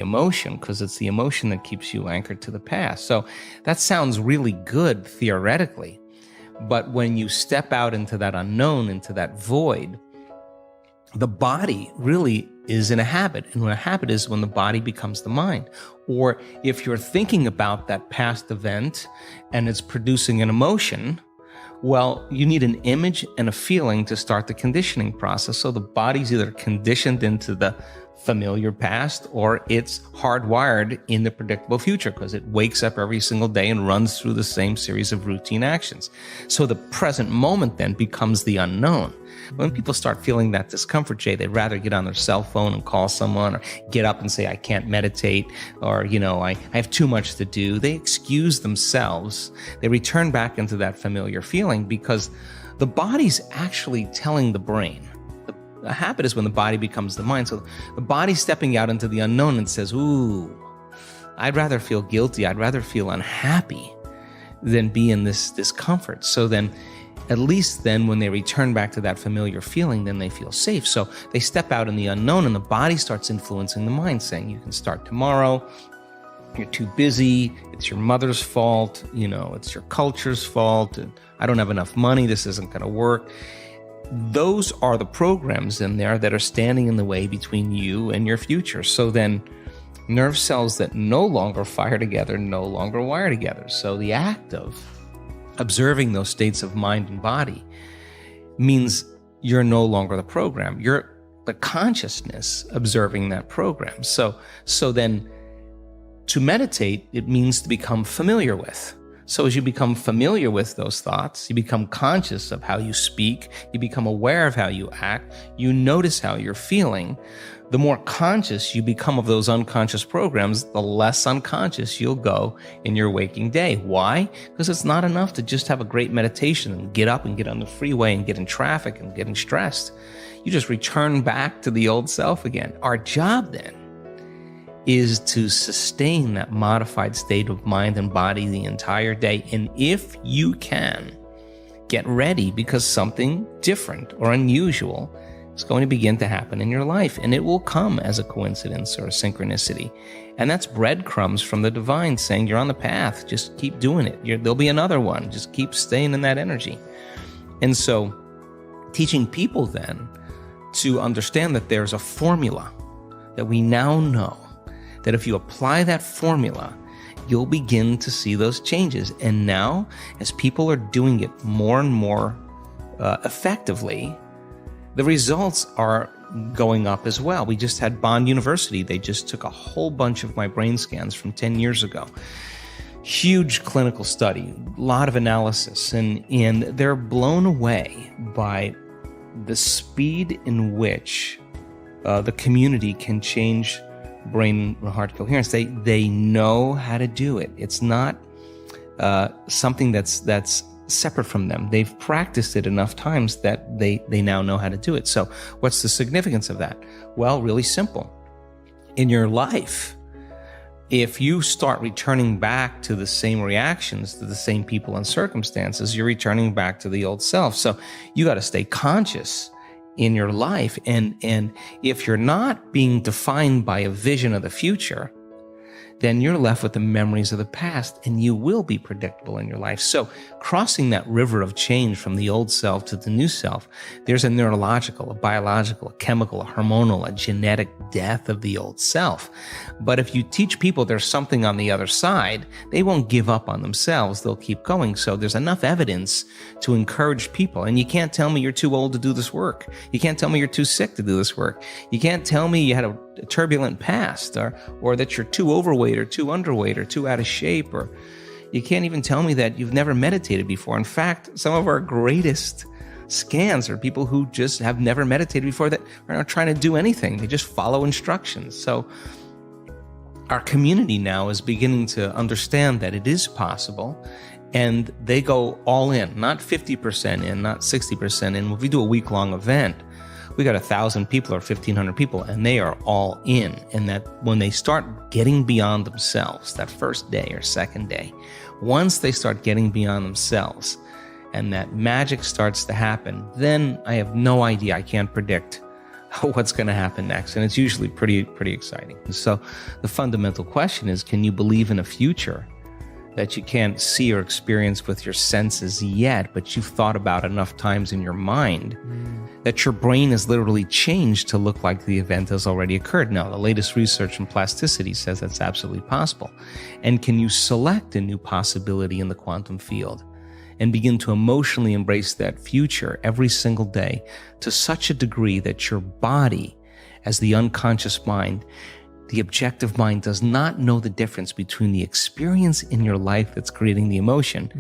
emotion, because it's the emotion that keeps you anchored to the past. So that sounds really good theoretically, but when you step out into that unknown, into that void, the body really is in a habit. And when a habit is when the body becomes the mind. Or if you're thinking about that past event and it's producing an emotion, well, you need an image and a feeling to start the conditioning process. So the body's either conditioned into the familiar past or it's hardwired in the predictable future because it wakes up every single day and runs through the same series of routine actions. So the present moment then becomes the unknown. When people start feeling that discomfort, Jay, they'd rather get on their cell phone and call someone or get up and say, I can't meditate, or, I have too much to do. They excuse themselves. They return back into that familiar feeling because the body's actually telling the brain. A habit is when the body becomes the mind. So the body's stepping out into the unknown and says, ooh, I'd rather feel guilty. I'd rather feel unhappy than be in this discomfort. So then, at least then when they return back to that familiar feeling, then they feel safe. So they step out in the unknown and the body starts influencing the mind, saying you can start tomorrow. You're too busy. It's your mother's fault. It's your culture's fault. And I don't have enough money. This isn't going to work. Those are the programs in there that are standing in the way between you and your future. So then nerve cells that no longer fire together, no longer wire together. So the act of observing those states of mind and body means you're no longer the program. You're the consciousness observing that program. So then to meditate, it means to become familiar with. So as you become familiar with those thoughts, you become conscious of how you speak, you become aware of how you act, you notice how you're feeling. The more conscious you become of those unconscious programs, the less unconscious you'll go in your waking day. Why? Because it's not enough to just have a great meditation and get up and get on the freeway and get in traffic and getting stressed. You just return back to the old self again. Our job then is to sustain that modified state of mind and body the entire day. And if you can, get ready because something different or unusual is going to begin to happen in your life. And it will come as a coincidence or a synchronicity. And that's breadcrumbs from the divine saying you're on the path. Just keep doing it. There'll be another one. Just keep staying in that energy. And so teaching people then to understand that there's a formula that we now know, that if you apply that formula, you'll begin to see those changes. And now, as people are doing it more and more effectively, the results are going up as well. We just had Bond University. They just took a whole bunch of my brain scans from 10 years ago. Huge clinical study, a lot of analysis, and they're blown away by the speed in which the community can change brain and heart coherence. They know how to do it. It's not something that's separate from them. They've practiced it enough times that they now know how to do it. So what's the significance of that? Well, really simple. In your life, if you start returning back to the same reactions, to the same people and circumstances, you're returning back to the old self. So you got to stay conscious in your life. And if you're not being defined by a vision of the future, then you're left with the memories of the past and you will be predictable in your life. So crossing that river of change from the old self to the new self, there's a neurological, a biological, a chemical, a hormonal, a genetic death of the old self. But if you teach people there's something on the other side, they won't give up on themselves. They'll keep going. So there's enough evidence to encourage people. And you can't tell me you're too old to do this work. You can't tell me you're too sick to do this work. You can't tell me you had a turbulent past or that you're too overweight or too underweight or too out of shape, or you can't even tell me that you've never meditated before. In fact, some of our greatest scans are people who just have never meditated before, that are not trying to do anything. They just follow instructions. So our community now is beginning to understand that it is possible, and they go all in, not 50% in, not 60% in. If we do a week-long event, we got 1,000 people or 1,500 people, and they are all in. And that when they start getting beyond themselves, that first day or second day, once they start getting beyond themselves and that magic starts to happen, then I have no idea. I can't predict what's going to happen next. And it's usually pretty exciting. And so the fundamental question is, can you believe in a future that you can't see or experience with your senses yet, but you've thought about enough times in your mind that your brain has literally changed to look like the event has already occurred? Now, the latest research in plasticity says that's absolutely possible. And can you select a new possibility in the quantum field and begin to emotionally embrace that future every single day to such a degree that your body, as the unconscious mind, the objective mind, does not know the difference between the experience in your life that's creating the emotion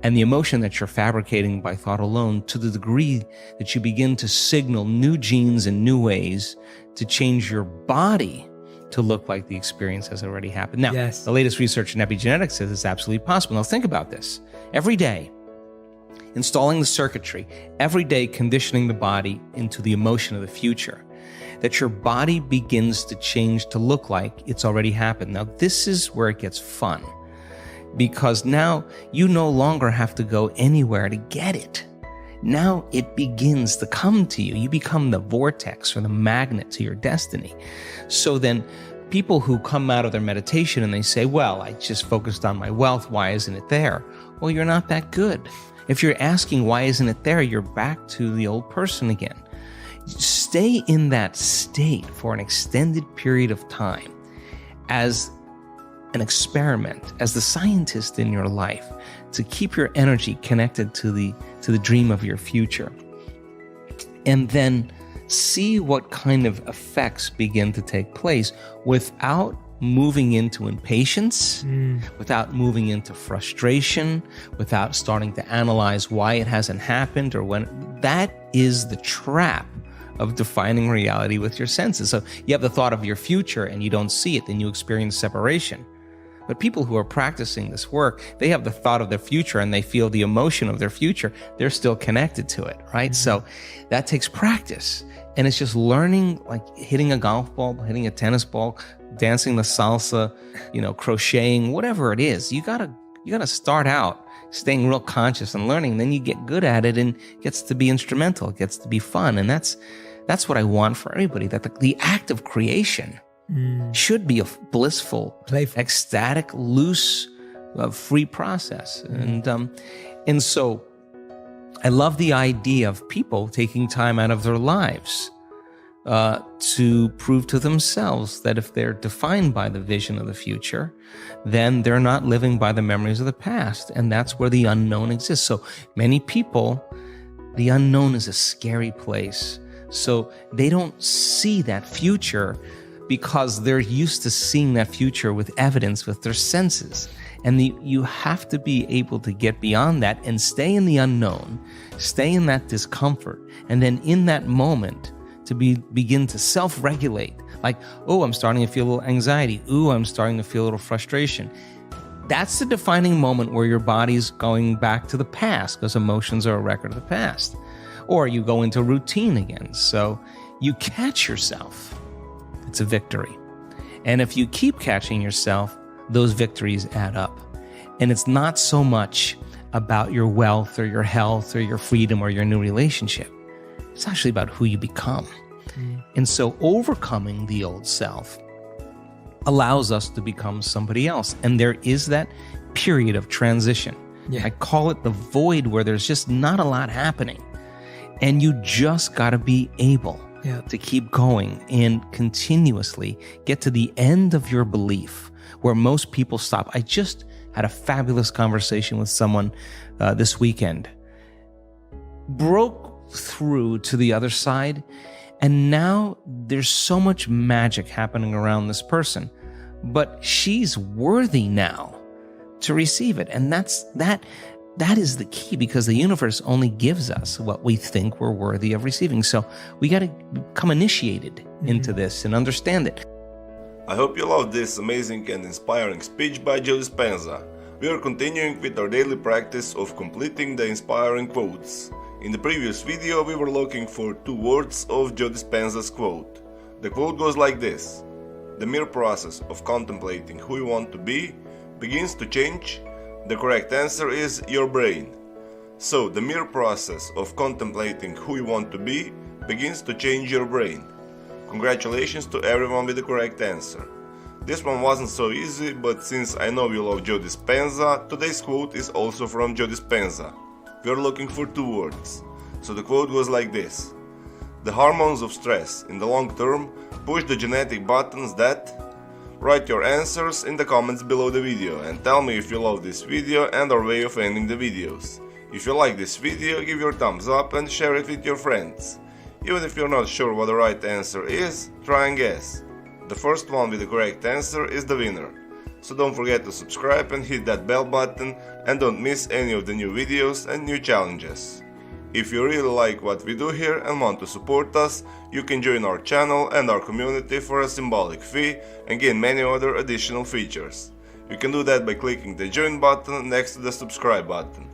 and the emotion that you're fabricating by thought alone, to the degree that you begin to signal new genes and new ways to change your body to look like the experience has already happened. Now, the latest research in epigenetics says it's absolutely possible. Now, think about this. Every day, installing the circuitry, every day conditioning the body into the emotion of the future, that your body begins to change to look like it's already happened. Now, this is where it gets fun, because now you no longer have to go anywhere to get it. Now it begins to come to you. You become the vortex or the magnet to your destiny. So then people who come out of their meditation and they say, well, I just focused on my wealth, why isn't it there? Well, you're not that good. If you're asking why isn't it there, you're back to the old person again. Stay in that state for an extended period of time as an experiment, as the scientist in your life, to keep your energy connected to the dream of your future. And then see what kind of effects begin to take place without moving into impatience, without moving into frustration, without starting to analyze why it hasn't happened or when. That is the trap of defining reality with your senses. So you have the thought of your future and you don't see it, then you experience separation. But people who are practicing this work, they have the thought of their future and they feel the emotion of their future. They're still connected to it, right? So that takes practice. And it's just learning, like hitting a golf ball, hitting a tennis ball, dancing the salsa, crocheting, whatever it is. You gotta start out staying real conscious and learning. Then you get good at it and it gets to be instrumental. It gets to be fun. And that's what I want for everybody, that the act of creation should be a blissful, playful, ecstatic, loose, free process. And so I love the idea of people taking time out of their lives to prove to themselves that if they're defined by the vision of the future, then they're not living by the memories of the past. And that's where the unknown exists. So many people, the unknown is a scary place. So they don't see that future because they're used to seeing that future with evidence, with their senses. And you have to be able to get beyond that and stay in the unknown, stay in that discomfort, and then in that moment to begin to self-regulate. Like, oh, I'm starting to feel a little anxiety. Ooh, I'm starting to feel a little frustration. That's the defining moment where your body's going back to the past, because emotions are a record of the past. Or you go into routine again. So you catch yourself. It's a victory. And if you keep catching yourself, those victories add up. And it's not so much about your wealth or your health or your freedom or your new relationship. It's actually about who you become. And so overcoming the old self allows us to become somebody else. And there is that period of transition. I call it the void, where there's just not a lot happening. And you just got to be able to keep going and continuously get to the end of your belief, where most people stop. I just had a fabulous conversation with someone this weekend. Broke through to the other side, and now there's so much magic happening around this person, but she's worthy now to receive it. And that is the key, because the universe only gives us what we think we're worthy of receiving. So we got to become initiated into this and understand it. I hope you loved this amazing and inspiring speech by Joe Dispenza. We are continuing with our daily practice of completing the inspiring quotes. In the previous video, we were looking for 2 words of Joe Dispenza's quote. The quote goes like this: "The mere process of contemplating who you want to be begins to change. The correct answer is your brain." So, the mere process of contemplating who you want to be begins to change your brain. Congratulations to everyone with the correct answer. This one wasn't so easy, but since I know you love Joe Dispenza, today's quote is also from Joe Dispenza. We are looking for 2 words. So the quote goes like this: "The hormones of stress in the long term push the genetic buttons that..." Write your answers in the comments below the video and tell me if you love this video and our way of ending the videos. If you like this video, give your thumbs up and share it with your friends. Even if you're not sure what the right answer is, try and guess. The first one with the correct answer is the winner. So don't forget to subscribe and hit that bell button and don't miss any of the new videos and new challenges. If you really like what we do here and want to support us, you can join our channel and our community for a symbolic fee and gain many other additional features. You can do that by clicking the join button next to the subscribe button,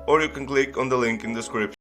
or you can click on the link in the description.